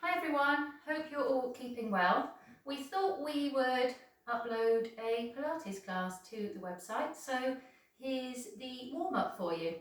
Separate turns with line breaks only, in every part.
Hi everyone, hope you're all keeping well. We thought we would upload a Pilates class to the website, so here's the warm-up for you.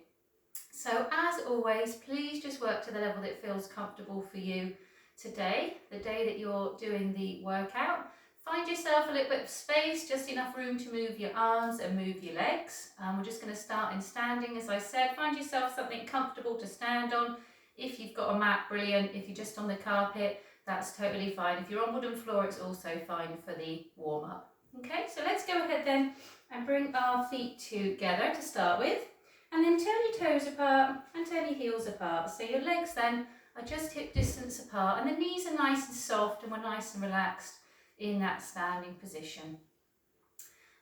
So as always, please just work to the level that feels comfortable for you today, the day that you're doing the workout. Find yourself a little bit of space, just enough room to move your arms and move your legs. We're just going to start in standing, as I said. Find yourself something comfortable to stand on. If you've got a mat, brilliant. If you're just on the carpet, that's totally fine. If you're on wooden floor, it's also fine for the warm-up. Okay, so let's go ahead then and bring our feet together to start with. And then turn your toes apart and turn your heels apart. So your legs then are just hip distance apart and the knees are nice and soft and we're nice and relaxed in that standing position.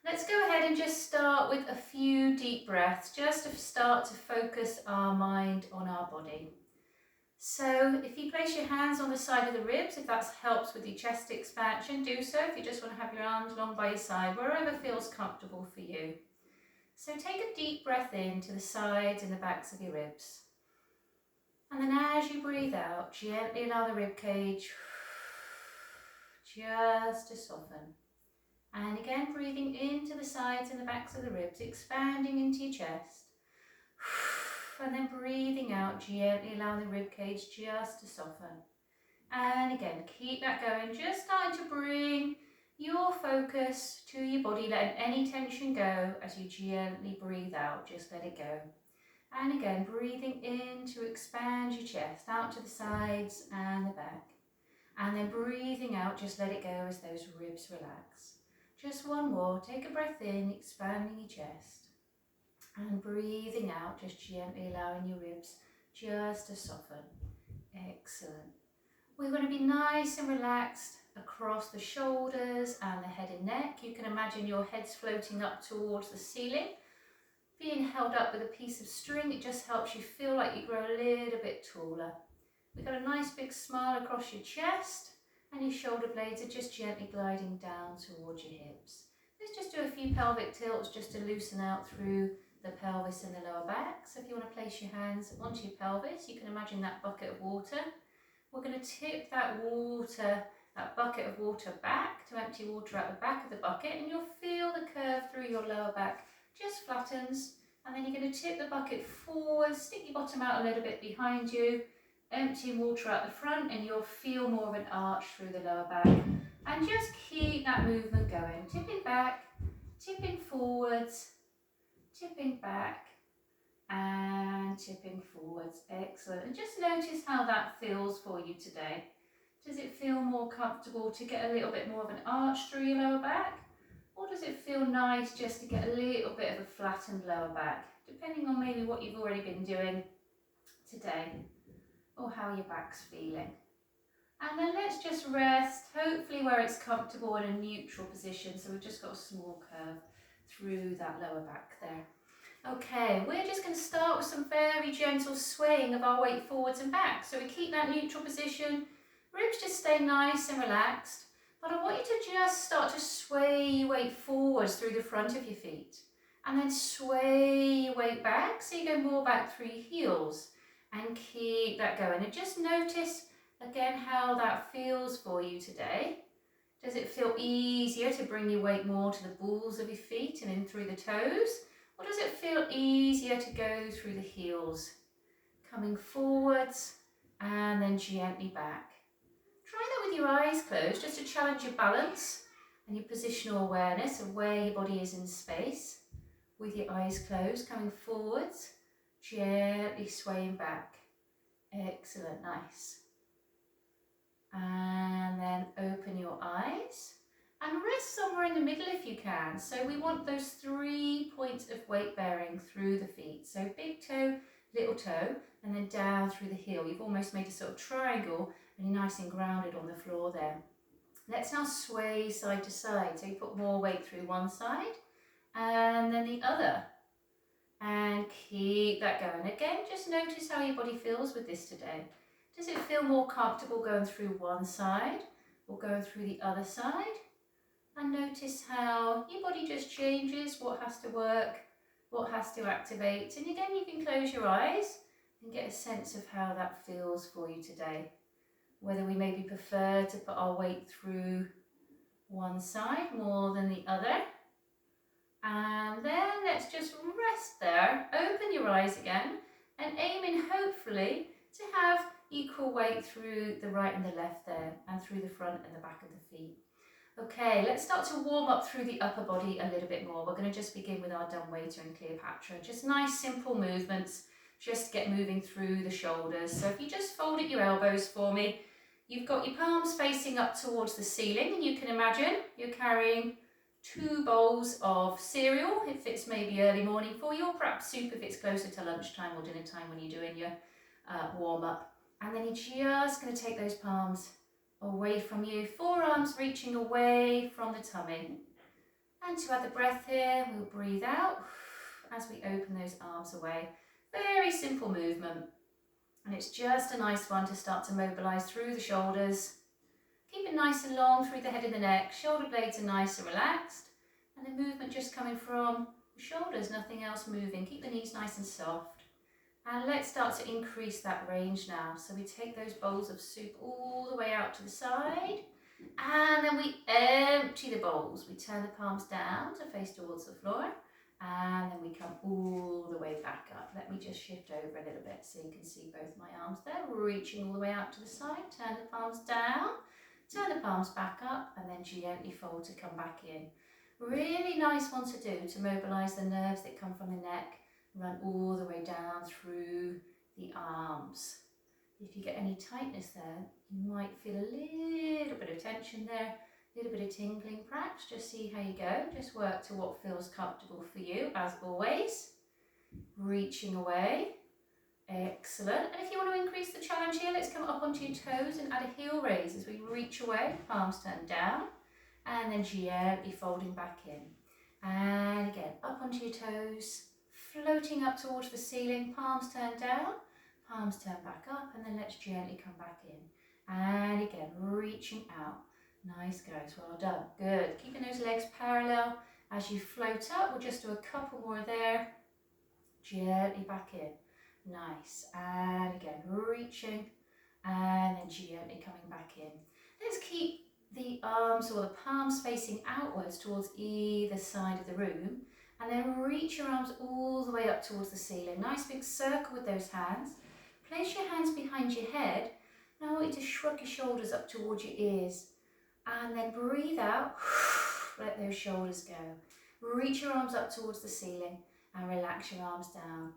Let's go ahead and just start with a few deep breaths, just to start to focus our mind on our body. So if you place your hands on the side of the ribs, if that helps with your chest expansion, do so. If you just want to have your arms along by your side, wherever feels comfortable for you. So take a deep breath in to the sides and the backs of your ribs. And then as you breathe out, gently allow the rib cage just to soften. And again, breathing into the sides and the backs of the ribs, expanding into your chest. And then breathing out, gently allow the rib cage just to soften. And again, keep that going, just starting to bring your focus to your body, letting any tension go as you gently breathe out, just let it go. And again, breathing in to expand your chest out to the sides and the back. And then breathing out, just let it go as those ribs relax. Just one more, take a breath in, expanding your chest. And breathing out, just gently allowing your ribs just to soften. Excellent. We're going to be nice and relaxed across the shoulders and the head and neck. You can imagine your head's floating up towards the ceiling, being held up with a piece of string. It just helps you feel like you grow a little bit taller. We've got a nice big smile across your chest and your shoulder blades are just gently gliding down towards your hips. Let's just do a few pelvic tilts just to loosen out through the pelvis and the lower back. So if you want to place your hands onto your pelvis, you can imagine that bucket of water. We're going to tip that bucket of water back to empty water out the back of the bucket, and you'll feel the curve through your lower back just flattens. And then you're going to tip the bucket forward, stick your bottom out a little bit behind you, emptying water out the front, and you'll feel more of an arch through the lower back. And just keep that movement going, tipping back, tipping forwards, tipping back, and tipping forwards. Excellent. And just notice how that feels for you today. Does it feel more comfortable to get a little bit more of an arch through your lower back? Or does it feel nice just to get a little bit of a flattened lower back, depending on maybe what you've already been doing today or how your back's feeling? And then let's just rest, hopefully where it's comfortable in a neutral position. So we've just got a small curve through that lower back there. Okay, we're just going to start with some very gentle swaying of our weight forwards and back. So we keep that neutral position, ribs just stay nice and relaxed. But I want you to just start to sway your weight forwards through the front of your feet. And then sway your weight back, so you go more back through your heels. And keep that going. And just notice again how that feels for you today. Does it feel easier to bring your weight more to the balls of your feet and in through the toes? Or does it feel easier to go through the heels? Coming forwards and then gently back. Try that with your eyes closed, just to challenge your balance and your positional awareness of where your body is in space. With your eyes closed, coming forwards, gently swaying back. Excellent, nice. And then open your eyes and rest somewhere in the middle if you can. So we want those 3 points of weight bearing through the feet. So big toe, little toe, and then down through the heel. You've almost made a sort of triangle and you're nice and grounded on the floor there. Let's now sway side to side. So you put more weight through one side and then the other. And keep that going. Again, just notice how your body feels with this today. Does it feel more comfortable going through one side or going through the other side? And notice how your body just changes, what has to work, what has to activate. And again, you can close your eyes and get a sense of how that feels for you today. whether we maybe prefer to put our weight through one side more than the other. And then let's just rest there, open your eyes again, and aiming hopefully to have equal weight through the right and the left there, and through the front and the back of the feet. Okay, let's start to warm up through the upper body a little bit more. We're going to just begin with our dumbwaiter and Cleopatra. Just nice simple movements, just get moving through the shoulders. So if you just fold at your elbows for me, you've got your palms facing up towards the ceiling, and you can imagine you're carrying 2 bowls of cereal if it's maybe early morning for you, or perhaps soup if it's closer to lunchtime or dinner time when you're doing your warm up. And then you're just going to take those palms away from you, forearms reaching away from the tummy. And to add the breath here, we'll breathe out as we open those arms away. Very simple movement. And it's just a nice one to start to mobilise through the shoulders. Keep it nice and long through the head and the neck. Shoulder blades are nice and relaxed. And the movement just coming from the shoulders, nothing else moving. Keep the knees nice and soft. And let's start to increase that range now. So we take those bowls of soup all the way out to the side. And then we empty the bowls. We turn the palms down to face towards the floor. And then we come all the way back up. Let me just shift over a little bit so you can see both my arms there. Reaching all the way out to the side. Turn the palms down. Turn the palms back up and then gently fold to come back in. Really nice one to do to mobilise the nerves that come from the neck, run all the way down through the arms. If you get any tightness there, you might feel a little bit of tension there, a little bit of tingling perhaps. Just see how you go. Just work to what feels comfortable for you as always. Reaching away. Excellent. And if you want to increase the challenge here, let's come up onto your toes and add a heel raise as we reach away, palms turn down, and then gently folding back in. And again, up onto your toes, floating up towards the ceiling, palms turn down, palms turn back up, and then let's gently come back in. And again, reaching out. Nice guys, well done. Good. Keeping those legs parallel as you float up. We'll just do a couple more there. Gently back in. Nice. And again, reaching and then gently coming back in. Let's keep the arms or the palms facing outwards towards either side of the room, and then reach your arms all the way up towards the ceiling. Nice big circle with those hands. Place your hands behind your head. Now I want you to shrug your shoulders up towards your ears, and then breathe out. Let those shoulders go. Reach your arms up towards the ceiling and relax your arms down.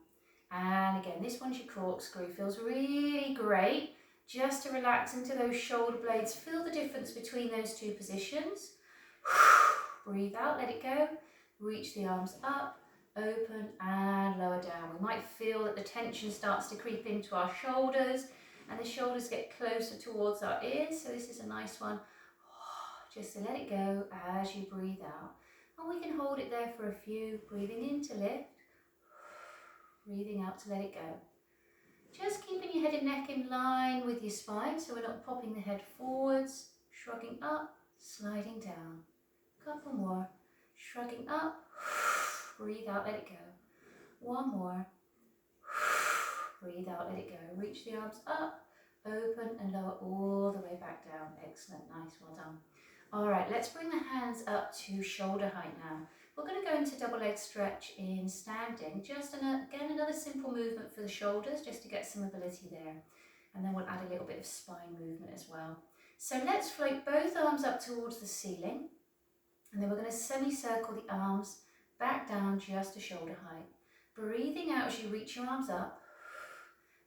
And again, this one's your corkscrew. Feels really great just to relax into those shoulder blades. Feel the difference between those two positions. Breathe out, let it go. Reach the arms up, open and lower down. We might feel that the tension starts to creep into our shoulders and the shoulders get closer towards our ears. So this is a nice one. Just to let it go as you breathe out. And we can hold it there for a few. Breathing in to lift. Breathing out to let it go. Just keeping your head and neck in line with your spine so we're not popping the head forwards. Shrugging up, sliding down. Couple more. Shrugging up. Breathe out, let it go. One more. Breathe out, let it go. Reach the arms up, open and lower all the way back down. Excellent, nice, well done. All right, let's bring the hands up to shoulder height now. We're going to go into double leg stretch in standing. Just again, another simple movement for the shoulders just to get some mobility there. And then we'll add a little bit of spine movement as well. So let's float both arms up towards the ceiling. And then we're going to semicircle the arms back down just to shoulder height. Breathing out as you reach your arms up.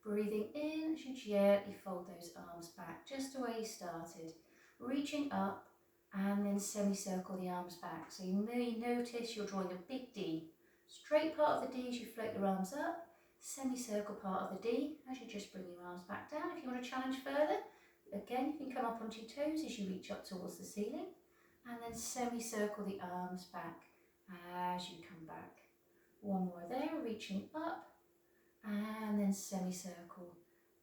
Breathing in as you gently fold those arms back just the way you started. Reaching up. And then semicircle the arms back. So you may notice you're drawing a big D. Straight part of the D as you float your arms up. Semicircle part of the D as you just bring your arms back down. If you want to challenge further, again, you can come up onto your toes as you reach up towards the ceiling. And then semicircle the arms back as you come back. One more there, reaching up. And then semicircle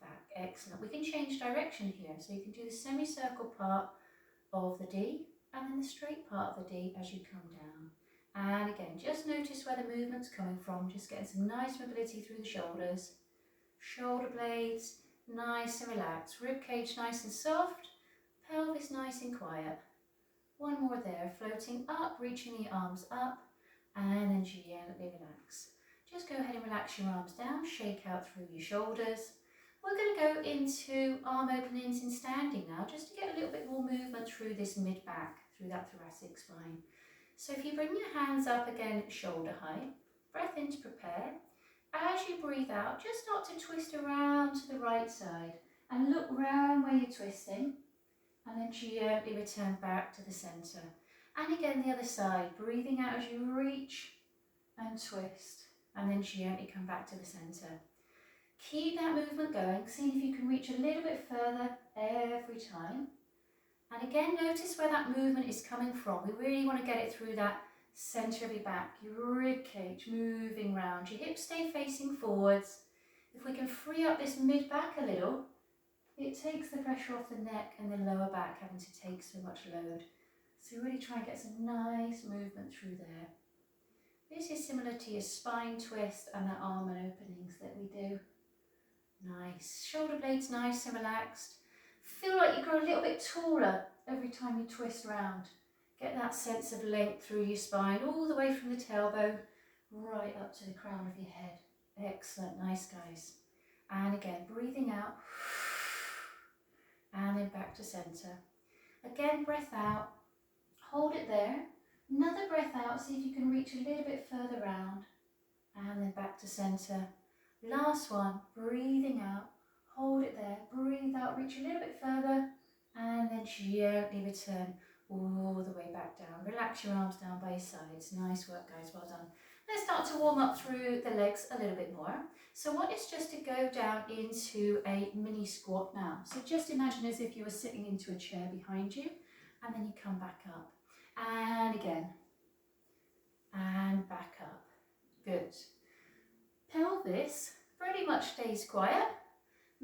back. Excellent. We can change direction here. So you can do the semicircle part of the D and then the straight part of the D as you come down. And again, just notice where the movement's coming from, just getting some nice mobility through the shoulders. Shoulder blades nice and relaxed. Rib cage nice and soft, pelvis nice and quiet. One more there, floating up, reaching the arms up, and then gently relax. Just go ahead and relax your arms down, shake out through your shoulders. We're going to go into arm openings in standing now, just to get a little bit more movement through this mid-back, through that thoracic spine. So if you bring your hands up again, shoulder height, breath in to prepare. As you breathe out, just start to twist around to the right side and look round where you're twisting, and then gently return back to the centre. And again the other side, breathing out as you reach and twist, and then gently come back to the centre. Keep that movement going, see if you can reach a little bit further every time. And again, notice where that movement is coming from. We really want to get it through that centre of your back, your rib cage moving round. Your hips stay facing forwards. If we can free up this mid-back a little, it takes the pressure off the neck and the lower back having to take so much load. So really try and get some nice movement through there. This is similar to your spine twist and the arm and openings that we do. Nice. Shoulder blades nice and relaxed. Feel like you grow a little bit taller every time you twist round. Get that sense of length through your spine, all the way from the tailbone right up to the crown of your head. Excellent. Nice, guys. And again, breathing out. And then back to centre. Again, breath out. Hold it there. Another breath out. See if you can reach a little bit further round. And then back to centre. Last one. Breathing out. Hold it there. Breathe out. Reach a little bit further. And then gently return all the way back down. Relax your arms down by your sides. Nice work, guys. Well done. Let's start to warm up through the legs a little bit more. So what is just to go down into a mini squat now. So just imagine as if you were sitting into a chair behind you, and then you come back up. And again. And back up. Good. Pelvis pretty much stays quiet.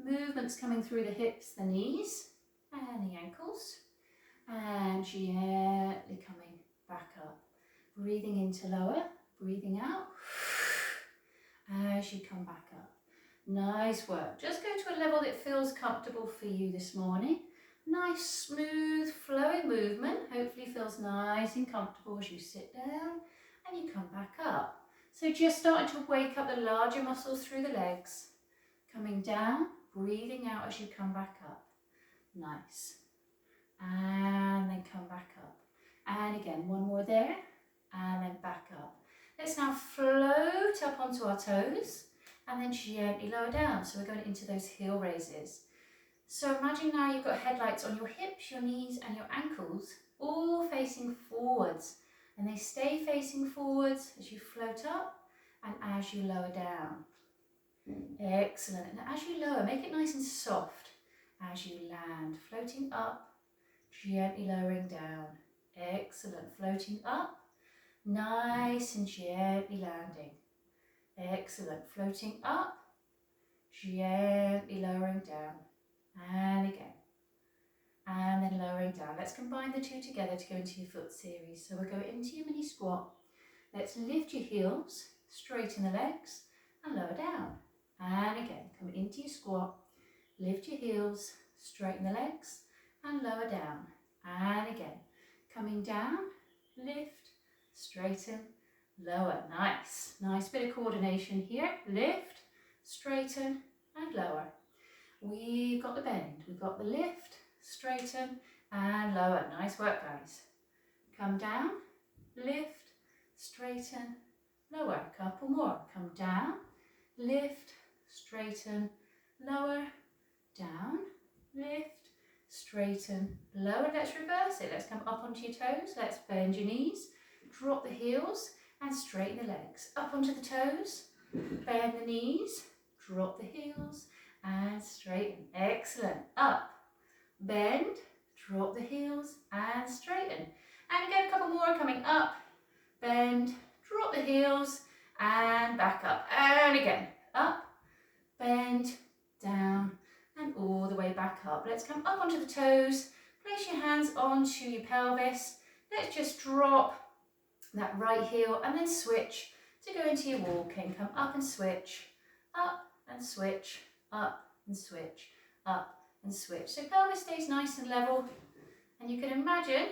Movements coming through the hips, the knees, and the ankles. And gently coming back up. Breathing into lower, breathing out as you come back up. Nice work. Just go to a level that feels comfortable for you this morning. Nice, smooth, flowing movement. Hopefully feels nice and comfortable as you sit down and you come back up. So just starting to wake up the larger muscles through the legs. Coming down, breathing out as you come back up. Nice. And then come back up. And again, one more there. And then back up. Let's now float up onto our toes and then gently lower down. So we're going into those heel raises. So imagine now you've got headlights on your hips, your knees and your ankles, all facing forwards. And they stay facing forwards as you float up and as you lower down. Excellent. And as you lower, make it nice and soft as you land. Floating up, gently lowering down. Excellent. Floating up. Nice and gently landing. Excellent. Floating up, gently lowering down. And again. And then lowering down. Let's combine the two together to go into your foot series. So we'll go into your mini squat. Let's lift your heels, straighten the legs, and lower down. And again, come into your squat. Lift your heels, straighten the legs, and lower down. And again, coming down, lift, straighten, lower. Nice. Nice bit of coordination here. Lift, straighten, and lower. We've got the bend. We've got the lift, straighten, and lower. Nice work, guys. Come down, lift, straighten, lower. Couple more. Come down, lift, straighten, lower, down, lift, straighten, lower. Let's reverse it. Let's come up onto your toes. Let's bend your knees. Drop the heels and straighten the legs. Up onto the toes, bend the knees, drop the heels and straighten. Excellent. Up, bend, drop the heels and straighten. And again, a couple more coming up, bend, drop the heels and back up. And again, up, bend, down and all the way back up. Let's come up onto the toes, place your hands onto your pelvis. Let's just drop that right heel and then switch to go into your walking. Come up and switch, up and switch, up and switch. up and switch. So pelvis stays nice and level, and you can imagine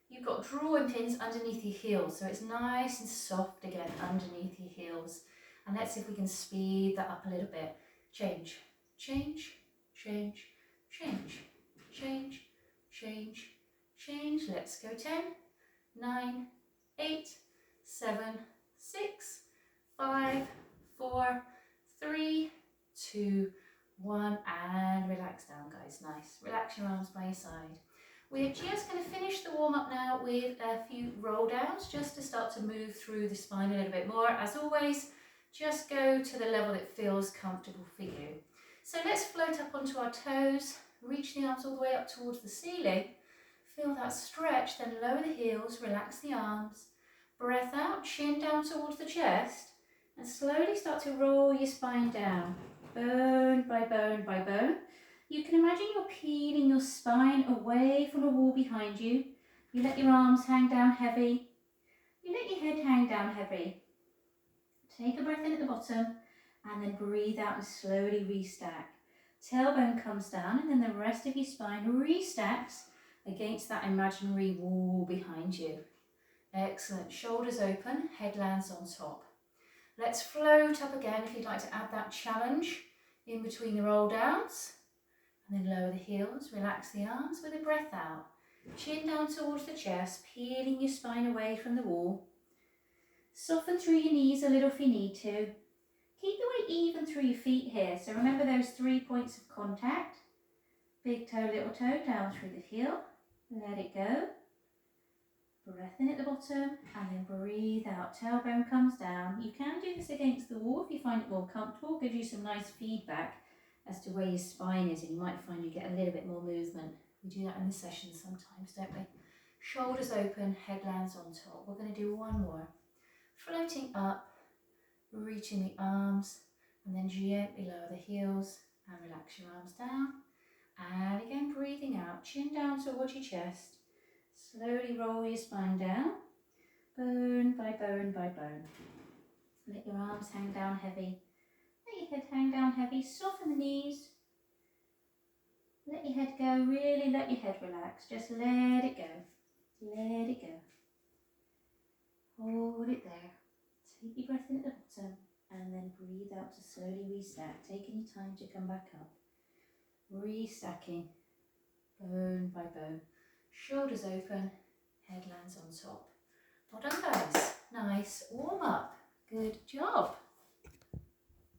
you've got drawing pins underneath your heels, so it's nice and soft again underneath your heels. And let's see if we can speed that up a little bit. Change, change, change, change, change, change, change. Let's go 10, 9, 8, 7, 6, 5, 4, 3, 2, 1, and relax down, guys. Nice. Relax your arms by your side. We're just going to finish the warm-up now with a few roll downs, just to start to move through the spine a little bit more. As always, just go to the level that feels comfortable for you. So let's float up onto our toes, reach the arms all the way up towards the ceiling. Feel that stretch, then lower the heels, relax the arms. Breath out, chin down towards the chest, and slowly start to roll your spine down, bone by bone by bone. You can imagine you're peeling your spine away from the wall behind you. You let your arms hang down heavy. You let your head hang down heavy. Take a breath in at the bottom and then breathe out and slowly restack. Tailbone comes down and then the rest of your spine restacks against that imaginary wall behind you. Excellent. Shoulders open, head lands on top. Let's float up again if you'd like to add that challenge in between the roll downs. And then lower the heels, relax the arms with a breath out. Chin down towards the chest, peeling your spine away from the wall. Soften through your knees a little if you need to. Keep the weight even through your feet here. So remember those 3 points of contact. Big toe, little toe, down through the heel. Let it go. Breath in at the bottom and then breathe out. Tailbone comes down. You can do this against the wall if you find it more comfortable. Gives you some nice feedback as to where your spine is, and you might find you get a little bit more movement. We do that in the session sometimes, don't we? Shoulders open, head lands on top. We're going to do one more. Floating up, reaching the arms, and then gently lower the heels and relax your arms down. And again, breathing out, chin down towards your chest. Slowly roll your spine down, bone by bone by bone. Let your arms hang down heavy. Let your head hang down heavy, soften the knees. Let your head go, really let your head relax. Just let it go. Let it go. Hold it there. Take your breath in at the bottom and then breathe out to slowly restack. Take any time to come back up. Restacking, bone by bone. Shoulders open, head lands on top. Well done, guys. Nice warm up. Good job.